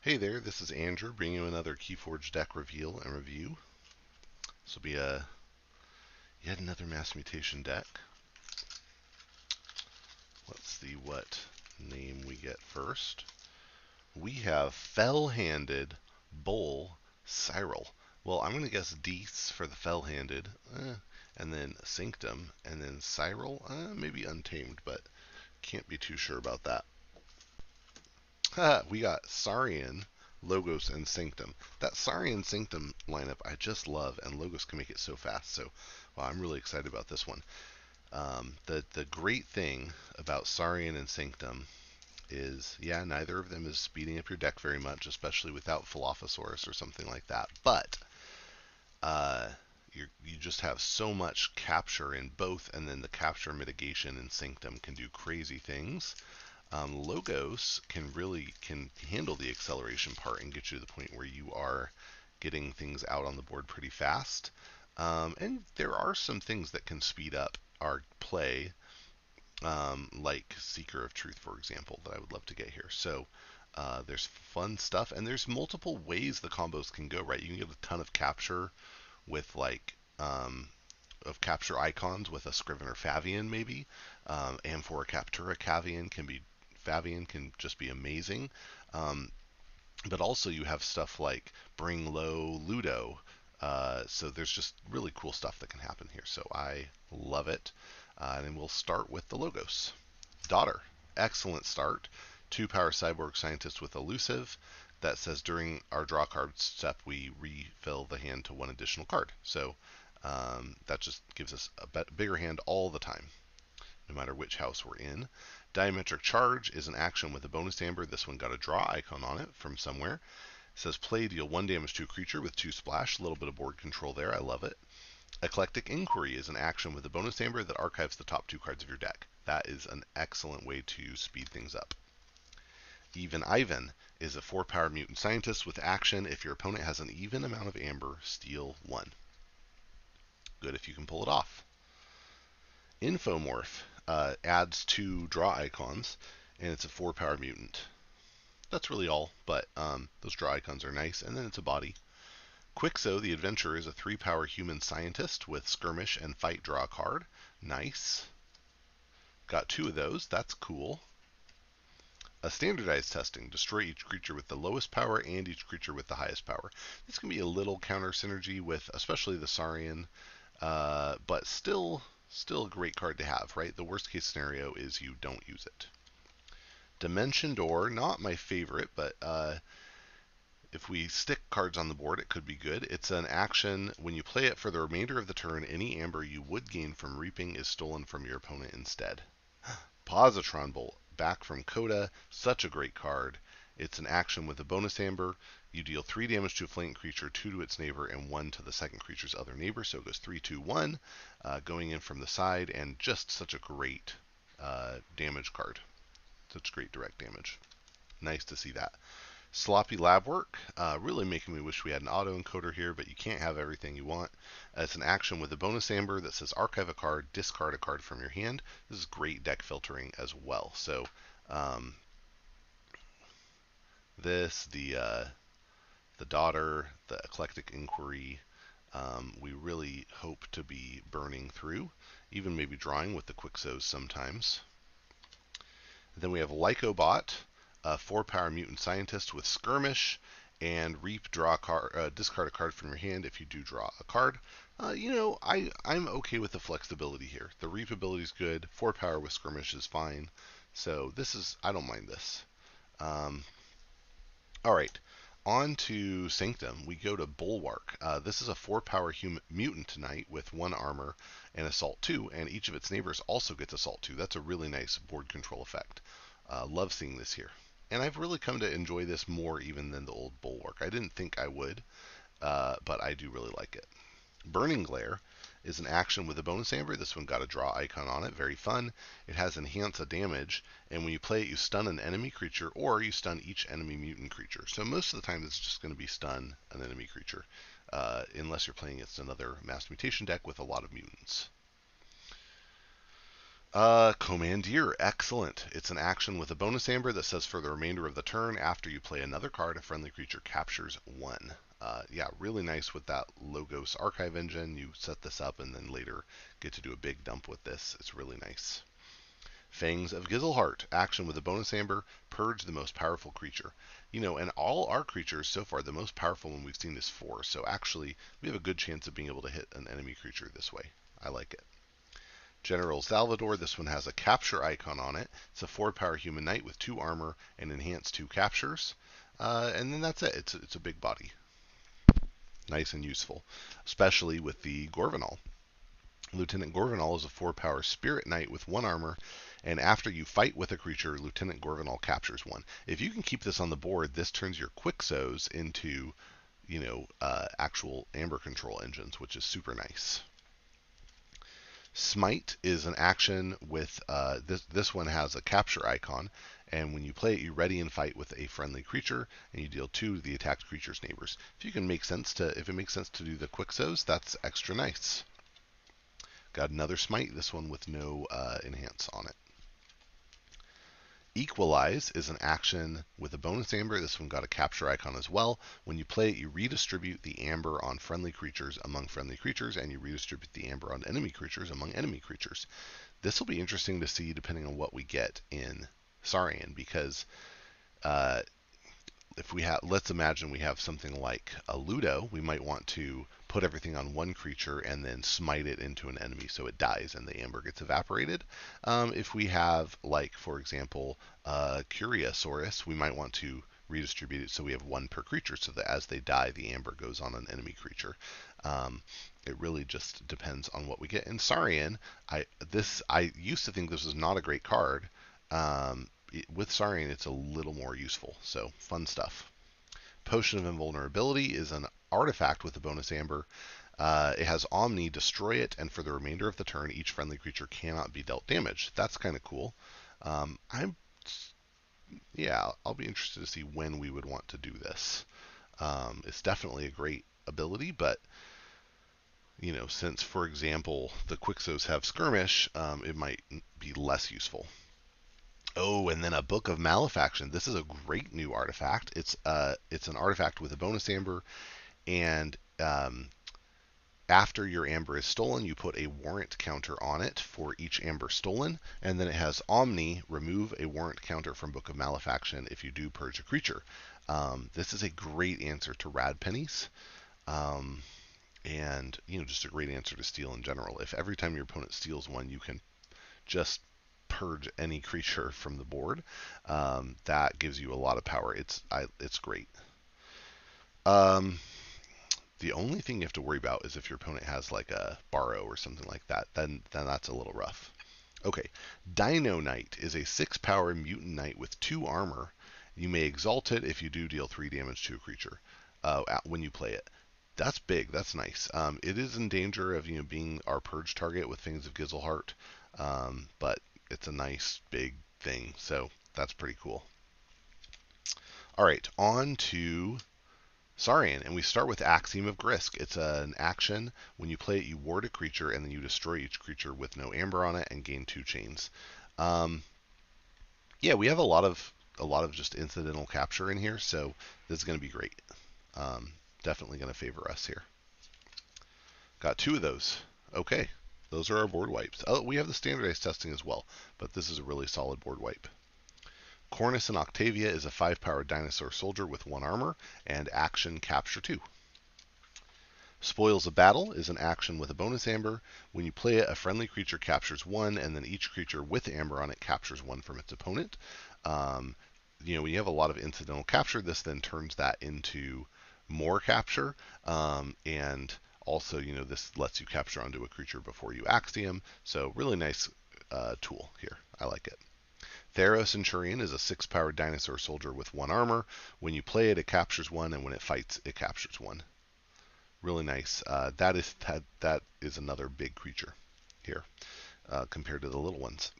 Hey there, this is Andrew bringing you another Keyforge deck reveal and review. This will be yet another mass mutation deck. Let's see what name we get first. We have Fellhanded Bull Cyril. Well, I'm going to guess Dees for the Fellhanded, and then Sanctum, and then Cyril, maybe Untamed, but can't be too sure about that. We got Saurian, Logos, and Sanctum. That Saurian Sanctum lineup I just love, and Logos can make it so fast. So, wow, I'm really excited about this one. The great thing about Saurian and Sanctum is, yeah, neither of them is speeding up your deck very much, especially without Philophosaurus or something like that. But uh, you just have so much capture in both, and then the capture mitigation in Sanctum can do crazy things. Logos can handle the acceleration part and get you to the point where you are getting things out on the board pretty fast. And there are some things that can speed up our play, like Seeker of Truth, for example, that I would love to get here. So there's fun stuff, and there's multiple ways the combos can go, right? You can get a ton of capture with of capture icons with a Scrivener Favian maybe, and for a Captura Favian can just be amazing. Um, but also you have stuff like Bring Low Ludo. So there's just really cool stuff that can happen here. So I love it. And we'll start with the Logos. Daughter, excellent start. 2-power cyborg scientist with elusive. That says during our draw card step we refill the hand to one additional card. So that just gives us a bigger hand all the time, no matter which house we're in. Diametric Charge is an action with a bonus amber. This one got a draw icon on it from somewhere. It says play, deal 1 damage to a creature with 2 splash. A little bit of board control there. I love it. Eclectic Inquiry is an action with a bonus amber that archives the top 2 cards of your deck. That is an excellent way to speed things up. Even Ivan is a 4-power mutant scientist with action. If your opponent has an even amount of amber, steal 1. Good if you can pull it off. Infomorph adds 2 draw icons, and it's a 4-power mutant. That's really all, but those draw icons are nice, and then it's a body. Quixo the Adventurer is a 3-power human scientist with skirmish and fight draw a card. Nice. Got 2 of those, that's cool. A standardized testing, destroy each creature with the lowest power and each creature with the highest power. This can be a little counter synergy with especially the Saurian, but still a great card to have, right? The worst case scenario is you don't use it. Dimension Door, not my favorite, but if we stick cards on the board, it could be good. It's an action. When you play it for the remainder of the turn, any amber you would gain from reaping is stolen from your opponent instead. Positron Bolt, back from Coda, such a great card. It's an action with a bonus amber. You deal 3 damage to a flanking creature, 2 to its neighbor, and 1 to the second creature's other neighbor. So it goes 3, 2, 1, going in from the side, and just such a great damage card. Such great direct damage. Nice to see that. Sloppy lab work, really making me wish we had an autoencoder here, but you can't have everything you want. It's an action with a bonus amber that says archive a card, discard a card from your hand. This is great deck filtering as well. So the Daughter, the Eclectic Inquiry, we really hope to be burning through, even maybe drawing with the Quixos sometimes. Then we have Lycobot, a 4-power mutant scientist with skirmish and reap, draw a card, discard a card from your hand if you do draw a card. I'm okay with the flexibility here. The reap ability is good. 4-power with skirmish is fine. So I don't mind this. All right, on to Sanctum. We go to Bulwark. This is a 4-power mutant tonight with 1 armor and Assault 2, and each of its neighbors also gets Assault 2. That's a really nice board control effect. Love seeing this here. And I've really come to enjoy this more even than the old Bulwark. I didn't think I would, but I do really like it. Burning Glare is an action with a bonus amber. This one got a draw icon on it. Very fun. It has enhance a damage, and when you play it, you stun an enemy creature, or you stun each enemy mutant creature. So most of the time, it's just going to be stun an enemy creature, unless you're playing against another mass mutation deck with a lot of mutants. Commandeer, excellent. It's an action with a bonus amber that says for the remainder of the turn, after you play another card, a friendly creature captures one. Yeah, really nice with that Logos Archive engine. You set this up and then later get to do a big dump with this. It's really nice. Fangs of Gizelheart, action with a bonus amber, purge the most powerful creature. You know, and all our creatures so far, the most powerful one we've seen is 4. So actually, we have a good chance of being able to hit an enemy creature this way. I like it. General Salvador, this one has a capture icon on it. It's a 4-power human knight with 2 armor and enhanced 2 captures. And then that's it. It's a big body. Nice and useful, especially with the Gorvanal. Lieutenant Gorvanal is a 4-power spirit knight with 1 armor, and after you fight with a creature, Lieutenant Gorvanal captures 1. If you can keep this on the board, this turns your Quixos into, actual Amber control engines, which is super nice. Smite is an action with this one has a capture icon, and when you play it, you ready and fight with a friendly creature, and you deal 2 to the attacked creature's neighbors. If it makes sense to do the Quixos, that's extra nice. Got another Smite, this one with no enhance on it. Equalize is an action with a bonus amber. This one got a capture icon as well. When you play it, you redistribute the amber on friendly creatures among friendly creatures, and you redistribute the amber on enemy creatures among enemy creatures. This will be interesting to see depending on what we get in Saurian, because if we have, let's imagine we have something like a Ludo, we might want to put everything on one creature and then smite it into an enemy so it dies and the amber gets evaporated. If we have, like, for example, Curiosaurus, we might want to redistribute it so we have 1 per creature so that as they die, the amber goes on an enemy creature. It really just depends on what we get. In Saurian, I used to think this was not a great card. With Saurian, it's a little more useful, so fun stuff. Potion of Invulnerability is an artifact with a bonus amber. It has Omni, destroy it, and for the remainder of the turn, each friendly creature cannot be dealt damage. That's kind of cool. I'll be interested to see when we would want to do this. It's definitely a great ability, but since, for example, the Quixos have Skirmish, it might be less useful. Oh, and then a Book of Malefaction. This is a great new artifact. It's an artifact with a bonus amber, and after your amber is stolen, you put a warrant counter on it for each amber stolen, and then it has Omni, remove a warrant counter from Book of Malefaction if you do purge a creature. This is a great answer to Rad Pennies, and just a great answer to steal in general. If every time your opponent steals one, you can just purge any creature from the board, that gives you a lot of power. It's great. The only thing you have to worry about is if your opponent has like a Borrow or something like that, then that's a little rough. Okay, Dino Knight is a 6-power mutant knight with 2 armor. You may exalt it if you do deal 3 damage to a creature when you play it. That's big. That's nice. It is in danger of being our purge target with Fangs of Gizelheart, but it's a nice big thing, so that's pretty cool. All right, on to Saurian, and we start with Axiom of Grisk. It's an action. When you play it, you ward a creature, and then you destroy each creature with no amber on it and gain 2 chains. Yeah, we have a lot of just incidental capture in here, so this is going to be great. Definitely going to favor us here. Got 2 of those. Okay, those are our board wipes. Oh, we have the standardized testing as well, but this is a really solid board wipe. Cornus and Octavia is a 5-power dinosaur soldier with 1 armor and action capture 2. Spoils of Battle is an action with a bonus amber. When you play it, a friendly creature captures 1, and then each creature with amber on it captures 1 from its opponent. When you have a lot of incidental capture, this then turns that into more capture, and also, this lets you capture onto a creature before you Axiom. So really nice tool here. I like it. Theros Centurion is a 6-power dinosaur soldier with 1 armor. When you play it, it captures 1, and when it fights, it captures 1. Really nice. That is another big creature here compared to the little ones.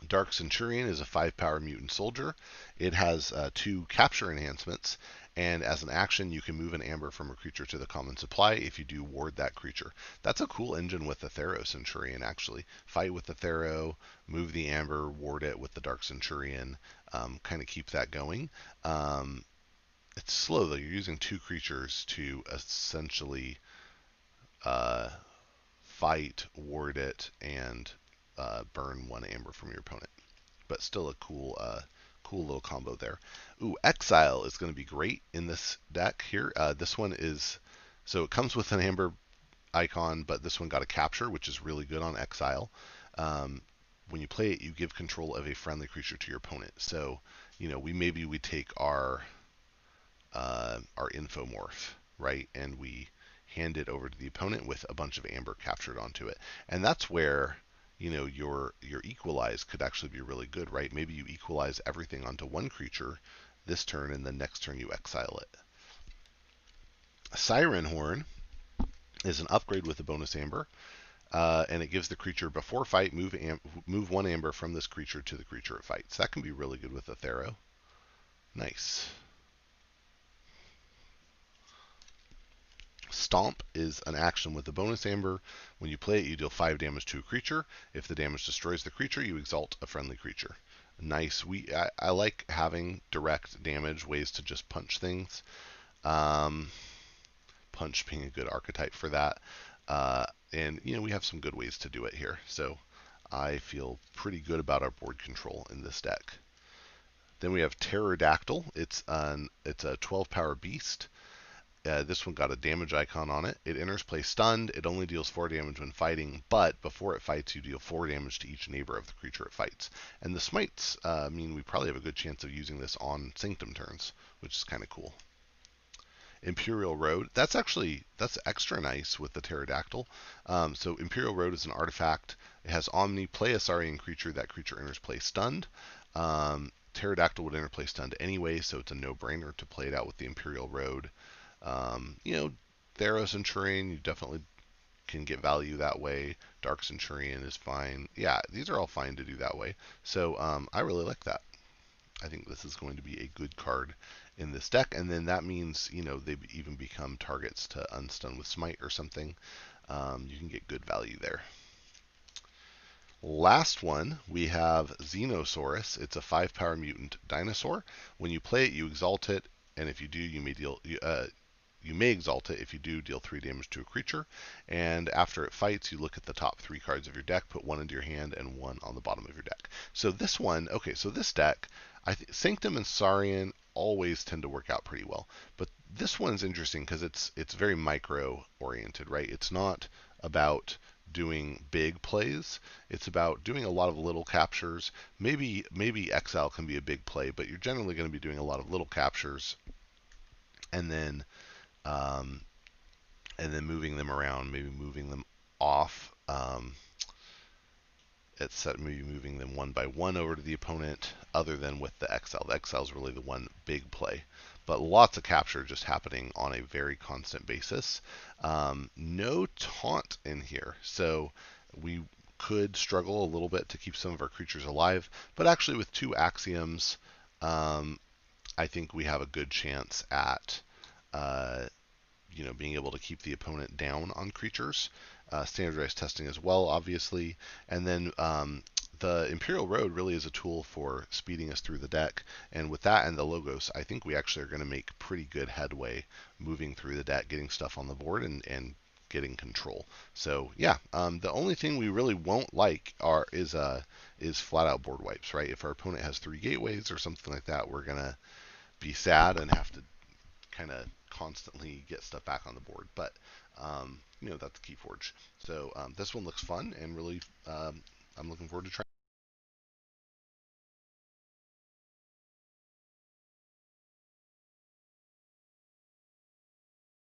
Dark Centurion is a 5-power mutant soldier. It has 2 capture enhancements, and as an action, you can move an amber from a creature to the common supply. If you do, ward that creature. That's a cool engine with the Thero Centurion, actually. Fight with the Thero, move the amber, ward it with the Dark Centurion, kind of keep that going. It's slow, though. You're using 2 creatures to essentially uh, fight, ward it, and burn 1 amber from your opponent. But still a cool little combo there. Ooh, Exile is going to be great in this deck here. This one is, so it comes with an amber icon, but this one got a capture, which is really good on Exile. When you play it, you give control of a friendly creature to your opponent. So, we take our Infomorph, right, and we hand it over to the opponent with a bunch of amber captured onto it. And that's where your equalize could actually be really good, right? Maybe you equalize everything onto one creature this turn, and then next turn you exile it. Siren Horn is an upgrade with a bonus amber, and it gives the creature before fight move 1 amber from this creature to the creature it fights. That can be really good with a Thero. Nice. Stomp is an action with a bonus amber. When you play it, you deal 5 damage to a creature. If the damage destroys the creature, you exalt a friendly creature. Nice. I like having direct damage, ways to just punch things. Punch being a good archetype for that. And we have some good ways to do it here. So I feel pretty good about our board control in this deck. Then we have Pterodactyl. It's a 12-power beast. This one got a damage icon on it. It enters play stunned. It only deals 4 damage when fighting, but before it fights, you deal 4 damage to each neighbor of the creature it fights. And the smites mean we probably have a good chance of using this on Sanctum turns, which is kind of cool. Imperial Road, that's extra nice with the Pterodactyl. So Imperial Road is an artifact. It has Omni, play a Saurian creature. That creature enters play stunned. Pterodactyl would enter play stunned anyway, so it's a no-brainer to play it out with the Imperial Road. Thero Centurion, you definitely can get value that way. Dark Centurion is fine. Yeah, these are all fine to do that way. So I really like that. I think this is going to be a good card in this deck, and then that means they even become targets to unstun with Smite or something. You can get good value there. Last one, we have Xenosaurus. It's a 5-power mutant dinosaur. When you play it, you exalt it, and if you do, you may exalt it. If you do, deal 3 damage to a creature. And after it fights, you look at the top 3 cards of your deck, put 1 into your hand and 1 on the bottom of your deck. So this one, so this deck, Sanctum and Saurian always tend to work out pretty well. But this one's interesting because it's very micro oriented, right? It's not about doing big plays. It's about doing a lot of little captures. Maybe Exile can be a big play, but you're generally going to be doing a lot of little captures, and then moving them around, maybe moving them off. Maybe moving them 1 by 1 over to the opponent, other than with the Exile. The Exile is really the one big play. But lots of capture just happening on a very constant basis. No taunt in here, so we could struggle a little bit to keep some of our creatures alive. But actually, with 2 axioms, I think we have a good chance at being able to keep the opponent down on creatures. Standardized testing as well, obviously. And then the Imperial Road really is a tool for speeding us through the deck. And with that and the Logos, I think we actually are going to make pretty good headway moving through the deck, getting stuff on the board and getting control. So yeah, the only thing we really won't like is flat out board wipes, right? If our opponent has 3 gateways or something like that, we're going to be sad and have to kind of constantly get stuff back on the board. But that's Keyforge. So this one looks fun, and really I'm looking forward to trying.